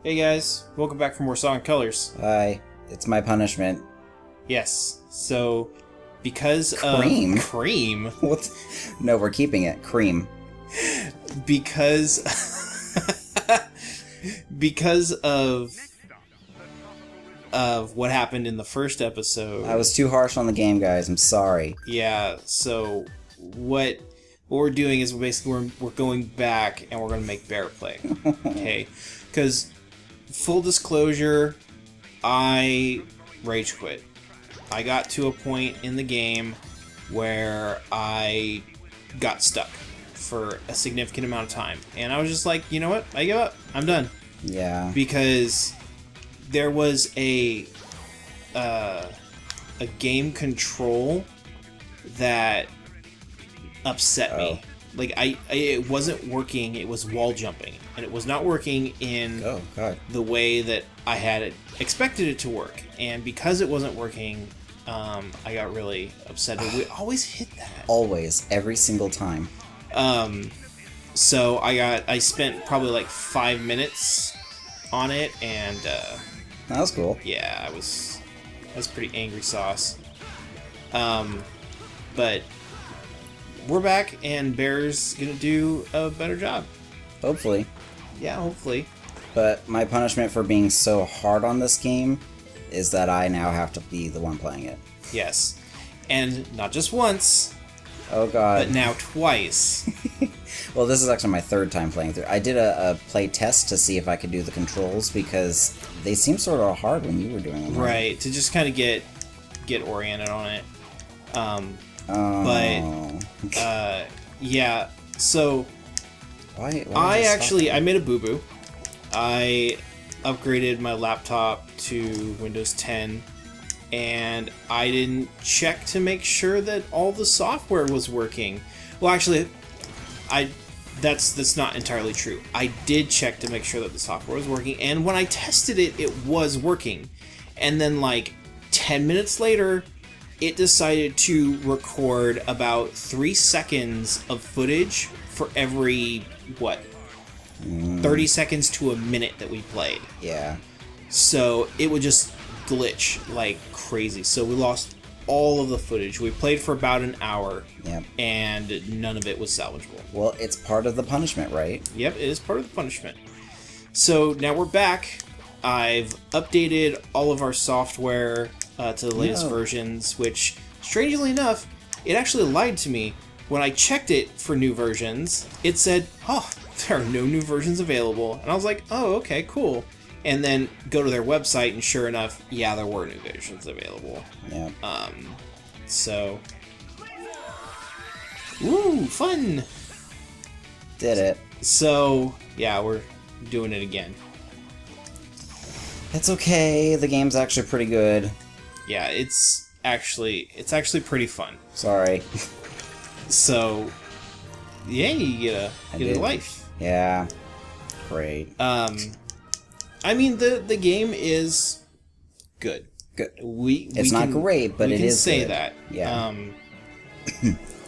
Hey guys, welcome back for more Sonic Colors. Hi, it's my punishment. Yes, so because Cream? of cream, What? No, we're keeping it. Cream. because because of what happened in the first episode. I was too harsh on the game, guys. I'm sorry. Yeah, so what we're doing is we're going back and we're going to make Bear play. Okay? Because full disclosure, I rage quit. I got to a point in the game where I got stuck for a significant amount of time. And I was just like, you know what? I give up. I'm done. Yeah. Because there was a game control that upset me. Like it wasn't working. It was wall jumping, and it was not working in the way that I had expected it to work. And because it wasn't working, I got really upset. We always hit that. Always, every single time. So I spent probably like 5 minutes on it, and That was cool. yeah, I was pretty angry sauce. But we're back, and Bear's gonna do a better job. Hopefully. Yeah, hopefully. But my punishment for being so hard on this game is that I now have to be the one playing it. Yes. And not just once, Oh god. but now twice. Well, this is actually my third time playing through. I did a play test to see if I could do the controls because they seem sort of hard when you were doing them. Right, to just kind of get oriented on it. Yeah, so Why I made a boo-boo. I upgraded my laptop to Windows 10, and I didn't check to make sure that all the software was working. Well, actually, that's not entirely true. I did check to make sure that the software was working, and when I tested it, it was working. And then like 10 minutes later, it decided to record about 3 seconds of footage for every, 30 seconds to a minute that we played. Yeah. So it would just glitch like crazy. So we lost all of the footage. We played for about an hour, Yep. and none of it was salvageable. Well, it's part of the punishment, right? Yep, it is part of the punishment. So now we're back. I've updated all of our software to the latest versions, which, strangely enough, it actually lied to me. When I checked it for new versions, it said, oh, there are no new versions available. And I was like, oh, okay, cool. And then go to their website, and sure enough, yeah, there were new versions available. Yeah. So... Woo, fun! Did it. So, yeah, we're doing it again. It's okay. The game's actually pretty good. Yeah, it's actually pretty fun. Sorry. So, yeah, you get a life. Yeah. Great. I mean, the game is good. Good. It's not great, but it is say good. that. Yeah.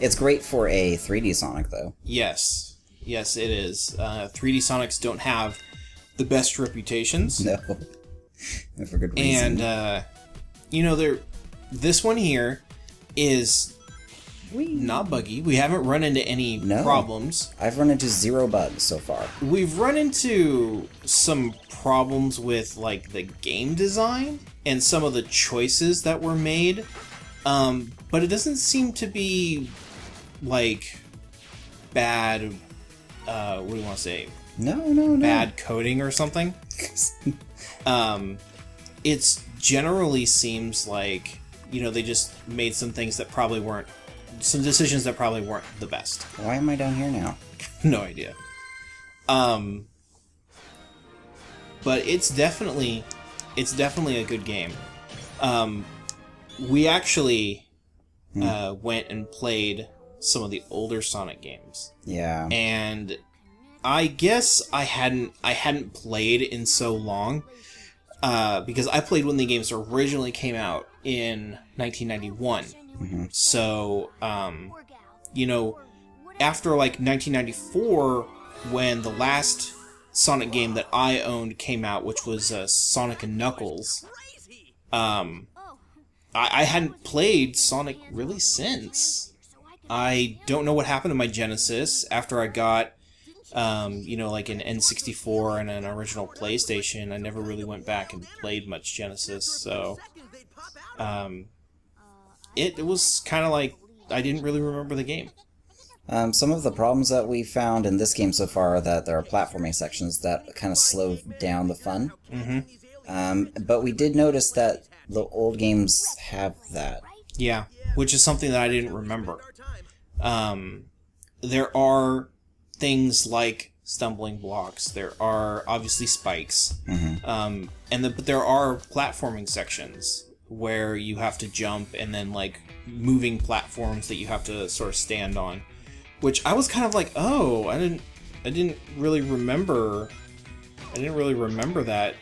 It's great for a 3D Sonic, though. Yes, it is. 3D Sonics don't have the best reputations. No. And for good reason. And this one here is not buggy. We haven't run into any problems. I've run into 0 bugs so far. We've run into some problems with like the game design and some of the choices that were made, but it doesn't seem to be like bad. What do you want to say? No. Bad coding or something. It's generally seems like they just made some things that probably weren't. Some decisions that probably weren't the best. Why am I down here now? No idea. But it's definitely a good game. We actually went and played some of the older Sonic games. Yeah. And I guess I hadn't played in so long because I played when the games originally came out in 1991. Mm-hmm. So, after like 1994, when the last Sonic game that I owned came out, which was Sonic and Knuckles. I hadn't played Sonic really since. I don't know what happened to my Genesis after I got, like an N64 and an original PlayStation. I never really went back and played much Genesis, so it was kind of like I didn't really remember the game. Some of the problems that we found in this game so far are that there are platforming sections that kind of slow down the fun. But we did notice that the old games have that. Yeah, which is something that I didn't remember. There are things like stumbling blocks. There are obviously spikes. But there are platforming sections where you have to jump and then like moving platforms that you have to sort of stand on. Which I was kind of like, oh, I didn't really remember that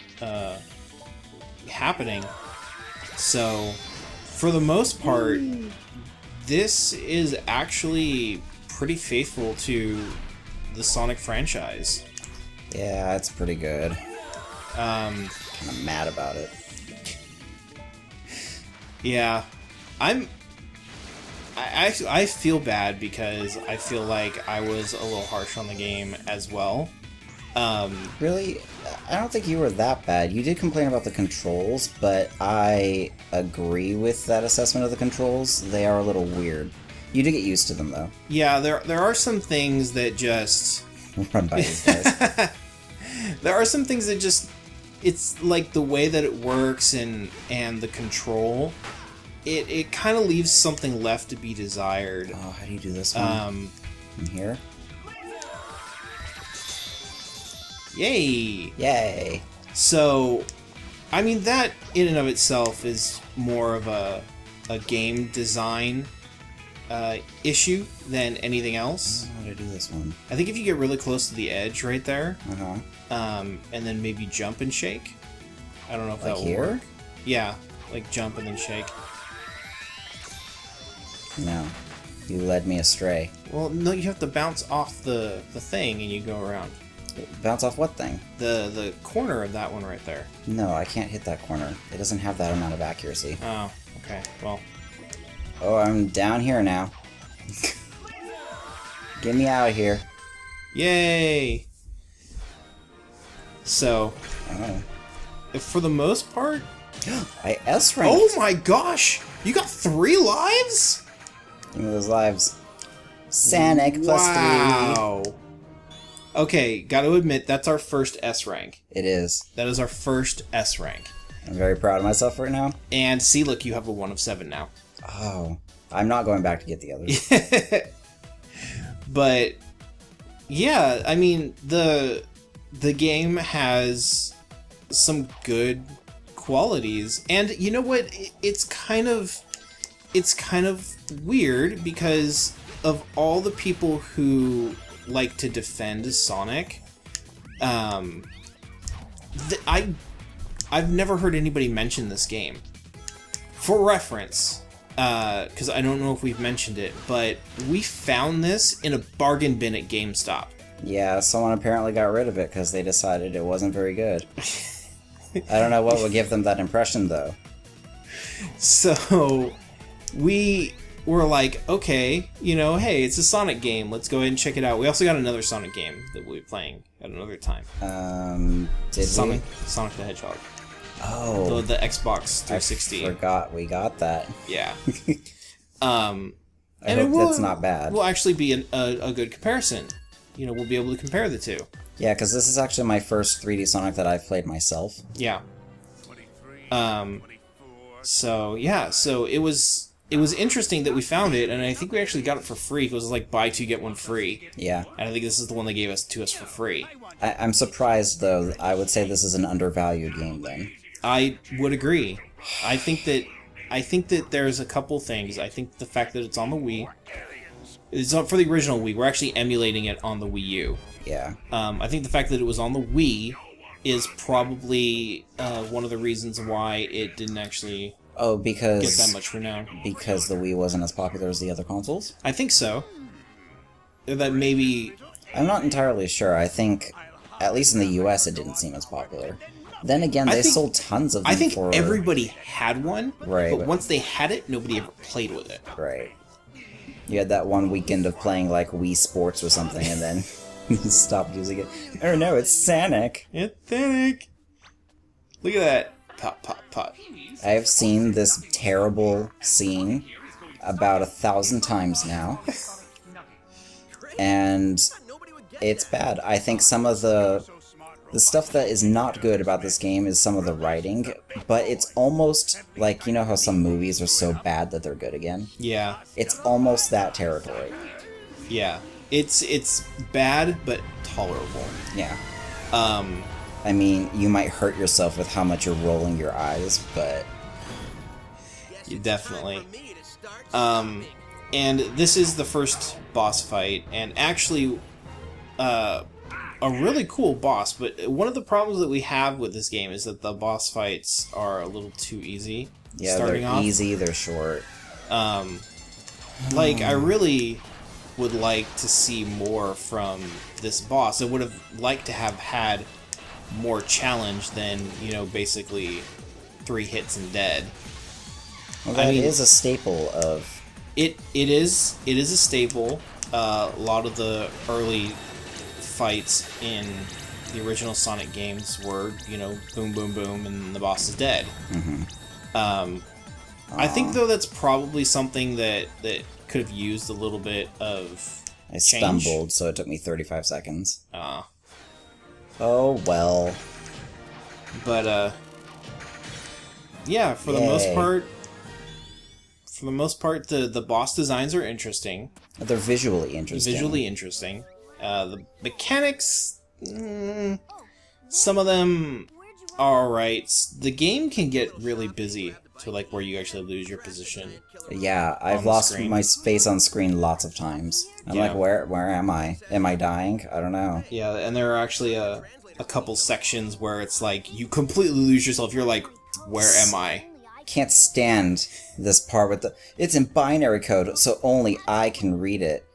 happening. So, for the most part, this is actually pretty faithful to the Sonic franchise. Yeah, it's pretty good. Kind of mad about it. Yeah, I feel bad because I feel like I was a little harsh on the game as well. Really? I don't think you were that bad. You did complain about the controls, but I agree with that assessment of the controls. They are a little weird. You do get used to them, though. Yeah, there are some things that just... Run by these guys. There are some things that just... It's like the way that it works and the control... It kind of leaves something left to be desired. Oh, how do you do this one? In here? Yay! Yay! So, I mean, that in and of itself is more of a game design issue than anything else. How do I do this one? I think if you get really close to the edge right there, Uh-huh. and then maybe jump and shake. I don't know if that will here? work. Yeah, like jump and then shake. No. You led me astray. Well, no, you have to bounce off the thing and you go around. Bounce off what thing? The corner of that one right there. No, I can't hit that corner. It doesn't have that amount of accuracy. Oh, okay. Well. Oh, I'm down here now. Get me out of here. Yay! So, Oh. for the most part... I S-ranked! Oh my gosh! You got 3 lives?! Give me those lives. Sonic plus 3. Wow! Okay, gotta admit, that's our first S rank. It is. That is our first S rank. I'm very proud of myself right now. And see, look, you have a 1 of 7 now. Oh. I'm not going back to get the others. But, yeah, I mean, the game has some good qualities. And you know what? It's kind of weird because of all the people who like to defend Sonic, I've never heard anybody mention this game. For reference, because I don't know if we've mentioned it, but we found this in a bargain bin at GameStop. Yeah, someone apparently got rid of it because they decided it wasn't very good. I don't know what would give them that impression, though. So, we were like, okay, hey, it's a Sonic game. Let's go ahead and check it out. We also got another Sonic game that we'll be playing at another time. Did we? Sonic the Hedgehog. Oh. The Xbox 360. I forgot we got that. Yeah. I hope that's not bad. Will actually be a good comparison. We'll be able to compare the two. Yeah, because this is actually my first 3D Sonic that I've played myself. Yeah. So it was interesting that we found it, and I think we actually got it for free. It was like buy 2 get 1 free. Yeah. And I think this is the one they gave us for free. I'm surprised, though. I would say this is an undervalued game, then. I would agree. I think that there's a couple things. I think the fact that it's on the Wii. It's not for the original Wii. We're actually emulating it on the Wii U. Yeah. I think the fact that it was on the Wii is probably one of the reasons why it didn't actually get that much renown. Because the Wii wasn't as popular as the other consoles? I think so. That maybe... I'm not entirely sure. I think at least in the US, it didn't seem as popular. Then again, they sold tons of them. I think everybody had one, right? But once they had it, nobody ever played with it. Right. You had that one weekend of playing like Wii Sports or something, and then you stopped using it. Oh no, it's Sonic. It's Sonic. Look at that. Pop, pop, pop. I have seen this terrible scene about 1,000 times now. And it's bad. I think some of the stuff that is not good about this game is some of the writing, but it's almost like, you know how some movies are so bad that they're good again? Yeah. It's almost that territory. Yeah. It's bad, but tolerable. Yeah. I mean, you might hurt yourself with how much you're rolling your eyes, but... Definitely. And this is the first boss fight, and actually a really cool boss, but one of the problems that we have with this game is that the boss fights are a little too easy. Yeah, starting they're off. easy, they're short. Like, I really would like to see more from this boss. I would have liked to have had more challenge than, you know, basically 3 hits and dead. Well, that is a staple of... It is a staple. A lot of the early fights in the original Sonic games were, you know, boom, boom, boom, and the boss is dead. Mm-hmm. I think, though, that's probably something that could have used a little bit of I change. stumbled, so it took me 35 seconds. Oh, well. But, yeah, for the most part, the boss designs are interesting. They're visually interesting. The mechanics, some of them are alright. The game can get really busy to like where you actually lose your position. Yeah, I've lost my face on screen lots of times. I'm like, where am I? Am I dying? I don't know. Yeah, and there are actually a couple sections where it's like you completely lose yourself. You're like, where am I? Can't stand this part with it's in binary code, so only I can read it.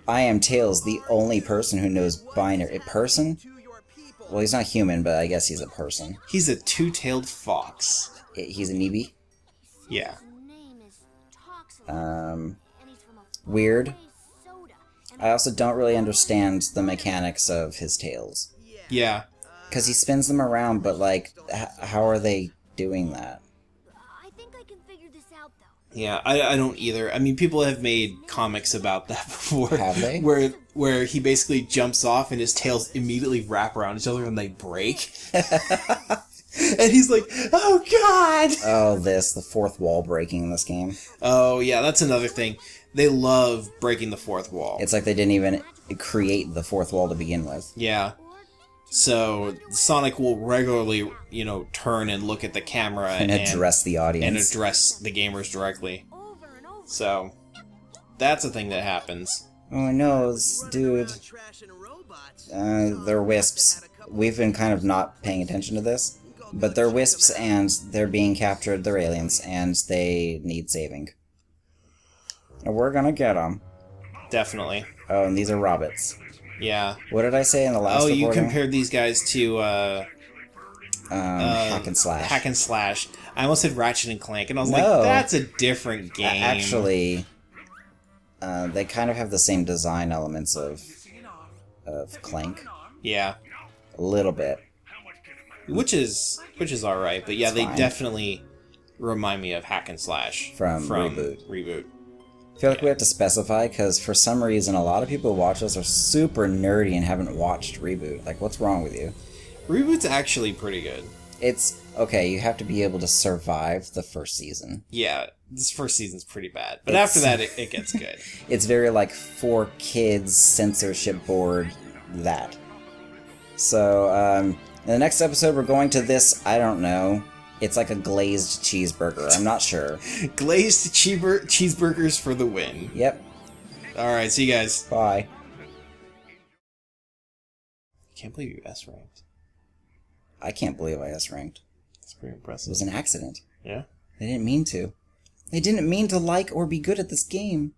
I am Tails, the only person who knows binary. A person? Well, he's not human, but I guess he's a person. He's a two-tailed fox. He's a Neebie? Yeah. Weird. I also don't really understand the mechanics of his tails. Yeah. Because he spins them around, but like, how are they doing that? Yeah, I don't either. I mean, people have made comics about that before. Have they? Where he basically jumps off and his tails immediately wrap around each other and they break. And he's like, oh god! Oh, the fourth wall breaking in this game. Oh, yeah, that's another thing. They love breaking the fourth wall. It's like they didn't even create the fourth wall to begin with. Yeah. So, Sonic will regularly, you know, turn and look at the camera and address the audience. And address the gamers directly. So, that's a thing that happens. Oh no, dude. They're wisps. We've been kind of not paying attention to this. But they're wisps and they're being captured, they're aliens, and they need saving. And we're gonna get them. Definitely. Oh, and these are Robbits. Yeah. What did I say in the last recording? You compared these guys to, Hack and Slash. Hack and Slash. I almost said Ratchet and Clank, and I was like, that's a different game. Actually, they kind of have the same design elements of Clank. Yeah. A little bit. Which is alright, but yeah, it's they fine. Definitely remind me of Hack and Slash. From Reboot. I feel like we have to specify, because for some reason a lot of people who watch us are super nerdy and haven't watched Reboot. Like, what's wrong with you? Reboot's actually pretty good. It's, okay, you have to be able to survive the first season. Yeah, this first season's pretty bad. But after that, it gets good. It's very, like, for kids, censorship board, that. So, in the next episode we're going to this, I don't know... It's like a glazed cheeseburger. I'm not sure. Glazed cheeseburgers for the win. Yep. Alright, see you guys. Bye. Can't believe you S-ranked. I can't believe I S-ranked. That's pretty impressive. It was an accident. Yeah? They didn't mean to. They didn't mean to like or be good at this game.